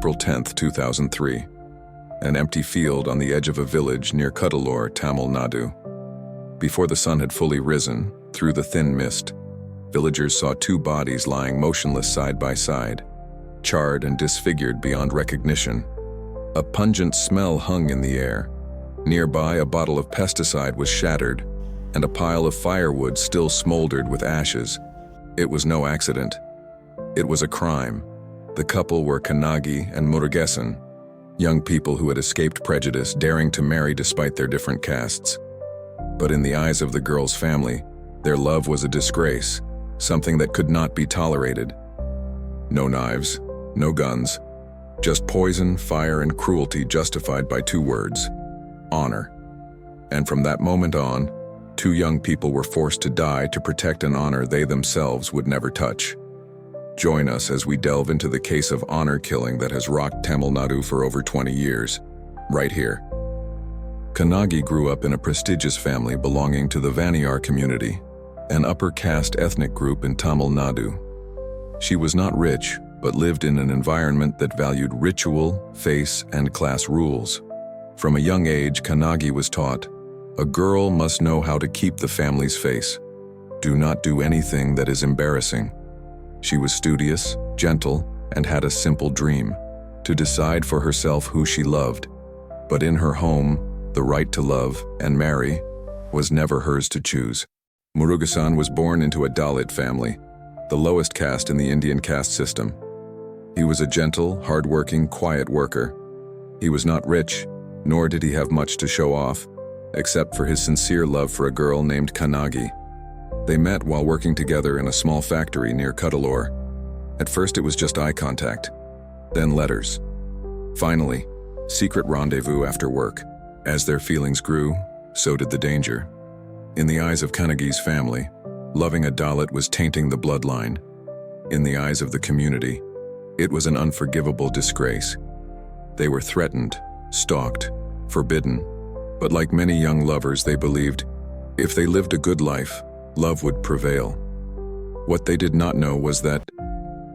April 10, 2003. An empty field on the edge of a village near Cuddalore, Tamil Nadu. Before the sun had fully risen, through the thin mist, villagers saw two bodies lying motionless side by side, charred and disfigured beyond recognition. A pungent smell hung in the air. Nearby, a bottle of pesticide was shattered, and a pile of firewood still smoldered with ashes. It was no accident. It was a crime. The couple were Kannagi and Murugesan, young people who had escaped prejudice, daring to marry despite their different castes. But in the eyes of the girl's family, their love was a disgrace, something that could not be tolerated. No knives, no guns, just poison, fire, and cruelty justified by two words: honor. And from that moment on, two young people were forced to die to protect an honor they themselves would never touch. Join us as we delve into the case of honor killing that has rocked Tamil Nadu for over 20 years, right here. Kannagi grew up in a prestigious family belonging to the Vaniyar community, an upper caste ethnic group in Tamil Nadu. She was not rich, but lived in an environment that valued ritual, face, and class rules. From a young age, Kannagi was taught, a girl must know how to keep the family's face. Do not do anything that is embarrassing. She was studious, gentle, and had a simple dream: to decide for herself who she loved. But in her home, the right to love and marry was never hers to choose. Murugesan was born into a Dalit family, the lowest caste in the Indian caste system. He was a gentle, hardworking, quiet worker. He was not rich, nor did he have much to show off, except for his sincere love for a girl named Kannagi. They met while working together in a small factory near Cuddalore. At first it was just eye contact, then letters. Finally, secret rendezvous after work. As their feelings grew, so did the danger. In the eyes of Kannagi's family, loving a Dalit was tainting the bloodline. In the eyes of the community, it was an unforgivable disgrace. They were threatened, stalked, forbidden, but like many young lovers, they believed if they lived a good life, love would prevail. What they did not know was that,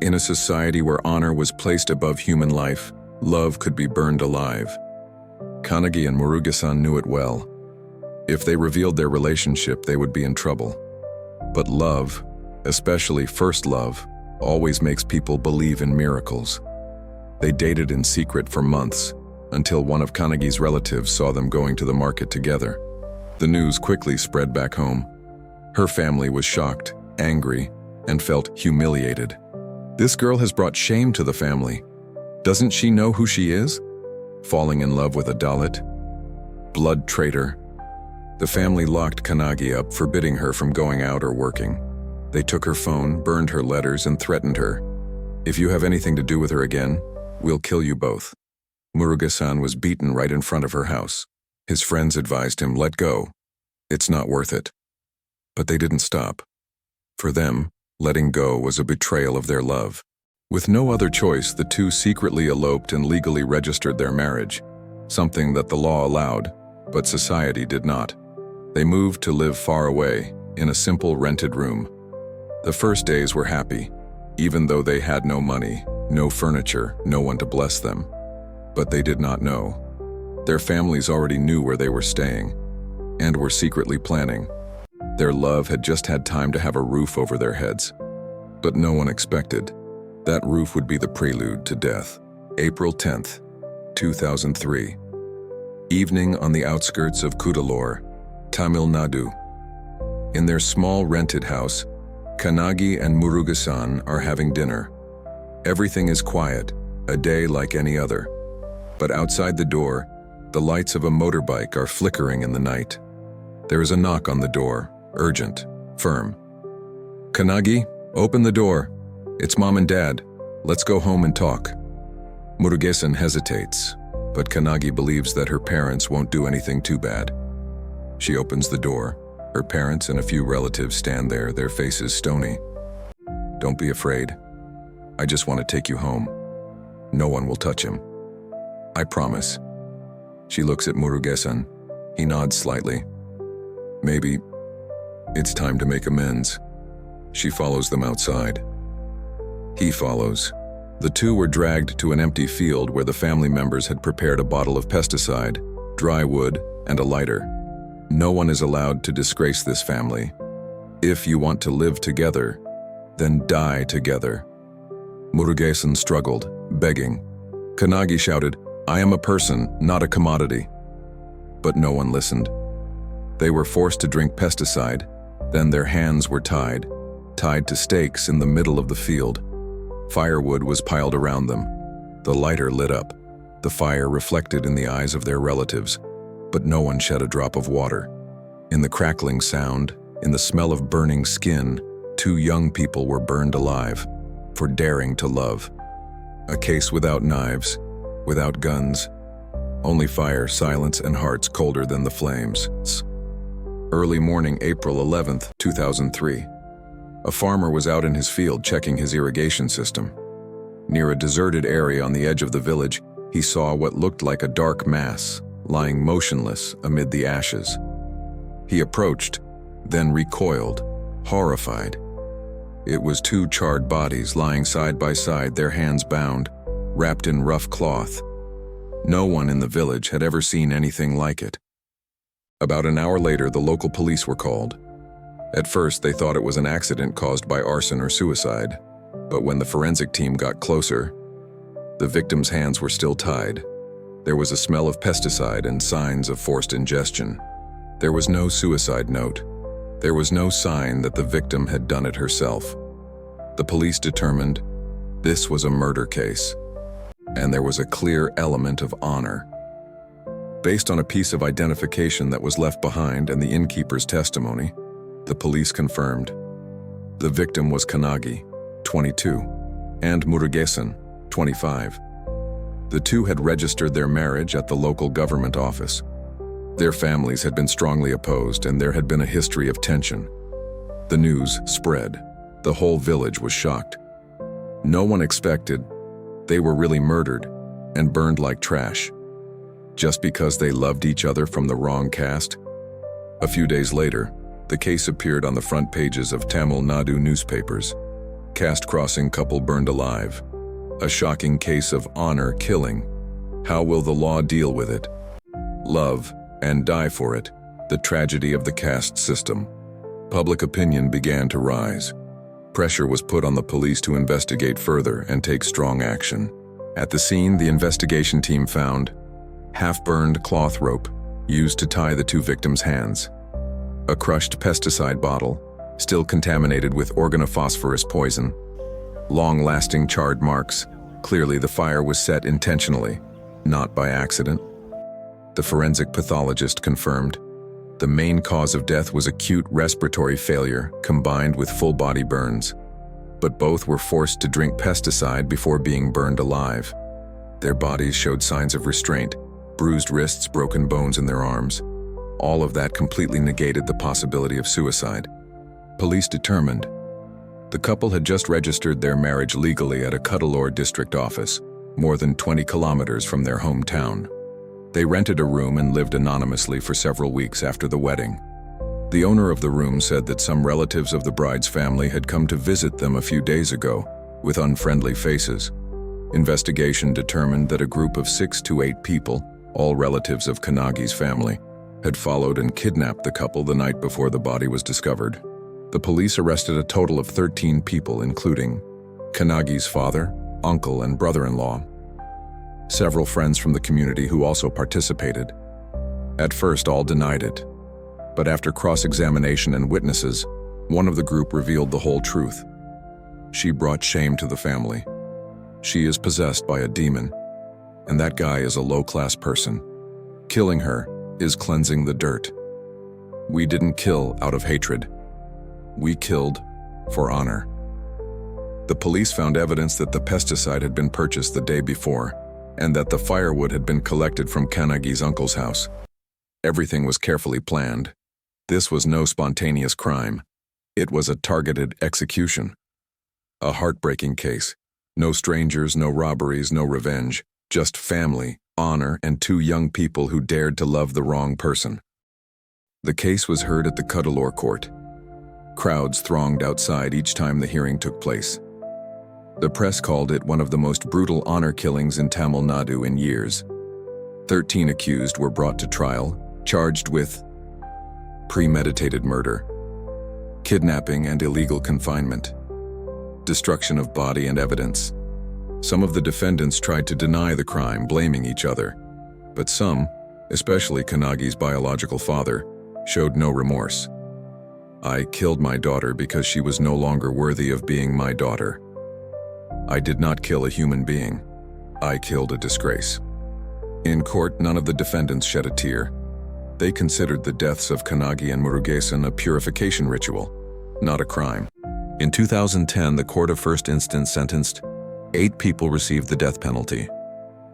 in a society where honor was placed above human life, love could be burned alive. Kannagi and Murugesan knew it well. If they revealed their relationship, they would be in trouble. But love, especially first love, always makes people believe in miracles. They dated in secret for months, until one of Kannagi's relatives saw them going to the market together. The news quickly spread back home. Her family was shocked, angry, and felt humiliated. This girl has brought shame to the family. Doesn't she know who she is? Falling in love with a Dalit? Blood traitor. The family locked Kannagi up, forbidding her from going out or working. They took her phone, burned her letters, and threatened her. If you have anything to do with her again, we'll kill you both. Murugesan was beaten right in front of her house. His friends advised him, let go. It's not worth it. But they didn't stop. For them, letting go was a betrayal of their love. With no other choice, the two secretly eloped and legally registered their marriage, something that the law allowed, but society did not. They moved to live far away, in a simple rented room. The first days were happy, even though they had no money, no furniture, no one to bless them. But they did not know. Their families already knew where they were staying, and were secretly planning. Their love had just had time to have a roof over their heads. But no one expected that roof would be the prelude to death. April 10th, 2003. Evening on the outskirts of Cuddalore, Tamil Nadu. In their small rented house, Kannagi and Murugesan are having dinner. Everything is quiet, a day like any other. But outside the door, the lights of a motorbike are flickering in the night. There is a knock on the door, urgent, firm. Kannagi, open the door. It's Mom and Dad. Let's go home and talk. Murugesan hesitates, but Kannagi believes that her parents won't do anything too bad. She opens the door. Her parents and a few relatives stand there, their faces stony. Don't be afraid. I just want to take you home. No one will touch him. I promise. She looks at Murugesan. He nods slightly. Maybe it's time to make amends. She follows them outside. He follows. The two were dragged to an empty field where the family members had prepared a bottle of pesticide, dry wood, and a lighter. No one is allowed to disgrace this family. If you want to live together, then die together. Murugesan struggled, begging. Kannagi shouted, "I am a person, not a commodity." But no one listened. They were forced to drink pesticide, then their hands were tied to stakes in the middle of the field. Firewood was piled around them. The lighter lit up. The fire reflected in the eyes of their relatives, but no one shed a drop of water. In the crackling sound, in the smell of burning skin, two young people were burned alive for daring to love. A case without knives, without guns, only fire, silence, and hearts colder than the flames. Early morning, April 11th, 2003. A farmer was out in his field checking his irrigation system. Near a deserted area on the edge of the village, he saw what looked like a dark mass, lying motionless amid the ashes. He approached, then recoiled, horrified. It was two charred bodies lying side by side, their hands bound, wrapped in rough cloth. No one in the village had ever seen anything like it. About an hour later, the local police were called. At first, they thought it was an accident caused by arson or suicide, but when the forensic team got closer, the victim's hands were still tied. There was a smell of pesticide and signs of forced ingestion. There was no suicide note. There was no sign that the victim had done it herself. The police determined this was a murder case, and there was a clear element of honor. Based on a piece of identification that was left behind and the innkeeper's testimony, the police confirmed the victim was Kannagi, 22, and Murugesan, 25. The two had registered their marriage at the local government office. Their families had been strongly opposed, and there had been a history of tension. The news spread. The whole village was shocked. No one expected they were really murdered and burned like trash, just because they loved each other from the wrong caste. A few days later, the case appeared on the front pages of Tamil Nadu newspapers. Caste-crossing couple burned alive. A shocking case of honor killing. How will the law deal with it? Love and die for it. The tragedy of the caste system. Public opinion began to rise. Pressure was put on the police to investigate further and take strong action. At the scene, the investigation team found half-burned cloth rope used to tie the two victims' hands, a crushed pesticide bottle, still contaminated with organophosphorus poison, long-lasting charred marks. Clearly, the fire was set intentionally, not by accident. The forensic pathologist confirmed the main cause of death was acute respiratory failure combined with full-body burns, but both were forced to drink pesticide before being burned alive. Their bodies showed signs of restraint, bruised wrists, broken bones in their arms. All of that completely negated the possibility of suicide. Police determined the couple had just registered their marriage legally at a Cuddalore district office, more than 20 kilometers from their hometown. They rented a room and lived anonymously for several weeks after the wedding. The owner of the room said that some relatives of the bride's family had come to visit them a few days ago with unfriendly faces. Investigation determined that a group of 6 to 8 people, all relatives of Kannagi's family, had followed and kidnapped the couple the night before the body was discovered. The police arrested a total of 13 people, including Kannagi's father, uncle, and brother-in-law. Several friends from the community who also participated. At first, all denied it. But after cross-examination and witnesses, one of the group revealed the whole truth. She brought shame to the family. She is possessed by a demon, and that guy is a low-class person. Killing her is cleansing the dirt. We didn't kill out of hatred. We killed for honor. The police found evidence that the pesticide had been purchased the day before, and that the firewood had been collected from Kannagi's uncle's house. Everything was carefully planned. This was no spontaneous crime. It was a targeted execution. A heartbreaking case. No strangers, no robberies, no revenge. Just family, honor, and 2 young people who dared to love the wrong person. The case was heard at the Cuddalore court. Crowds thronged outside each time the hearing took place. The press called it one of the most brutal honor killings in Tamil Nadu in years. 13 accused were brought to trial, charged with premeditated murder, kidnapping and illegal confinement, destruction of body and evidence. Some of the defendants tried to deny the crime, blaming each other, but some, especially Kanagi's biological father, showed no remorse. "I killed my daughter because she was no longer worthy of being my daughter. I did not kill a human being. I killed a disgrace." In court, none of the defendants shed a tear. They considered the deaths of Kanagi and Murugesan a purification ritual, not a crime. In 2010, the Court of First Instance sentenced 8 people received the death penalty.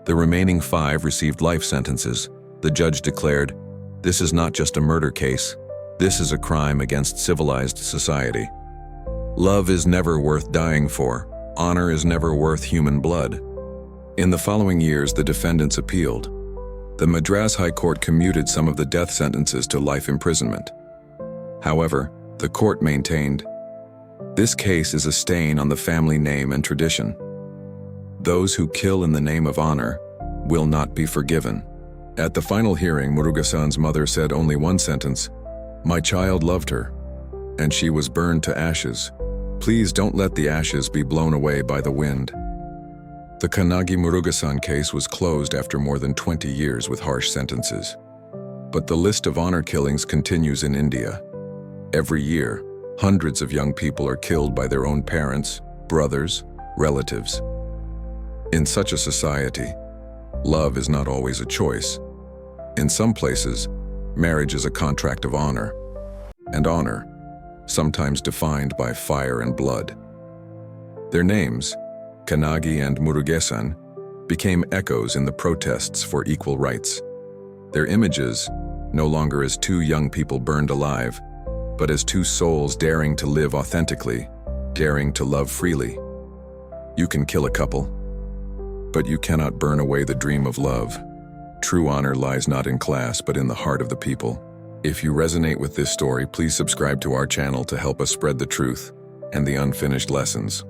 The remaining 5 received life sentences. The judge declared, "This is not just a murder case. This is a crime against civilized society. Love is never worth dying for. Honor is never worth human blood." In the following years, the defendants appealed. The Madras High Court commuted some of the death sentences to life imprisonment. However, the court maintained, "This case is a stain on the family name and tradition. Those who kill in the name of honor will not be forgiven." At the final hearing, Murugesan's mother said only one sentence, "My child loved her, and she was burned to ashes. Please don't let the ashes be blown away by the wind." The Kanagi Murugesan case was closed after more than 20 years with harsh sentences. But the list of honor killings continues in India. Every year, hundreds of young people are killed by their own parents, brothers, relatives. In such a society, love is not always a choice. In some places, marriage is a contract of honor, and honor, sometimes defined by fire and blood. Their names, Kanagi and Murugesan, became echoes in the protests for equal rights. Their images, no longer as 2 young people burned alive, but as 2 souls daring to live authentically, daring to love freely. You can kill a couple, but you cannot burn away the dream of love. True honor lies not in class, but in the heart of the people. If you resonate with this story, please subscribe to our channel to help us spread the truth and the unfinished lessons.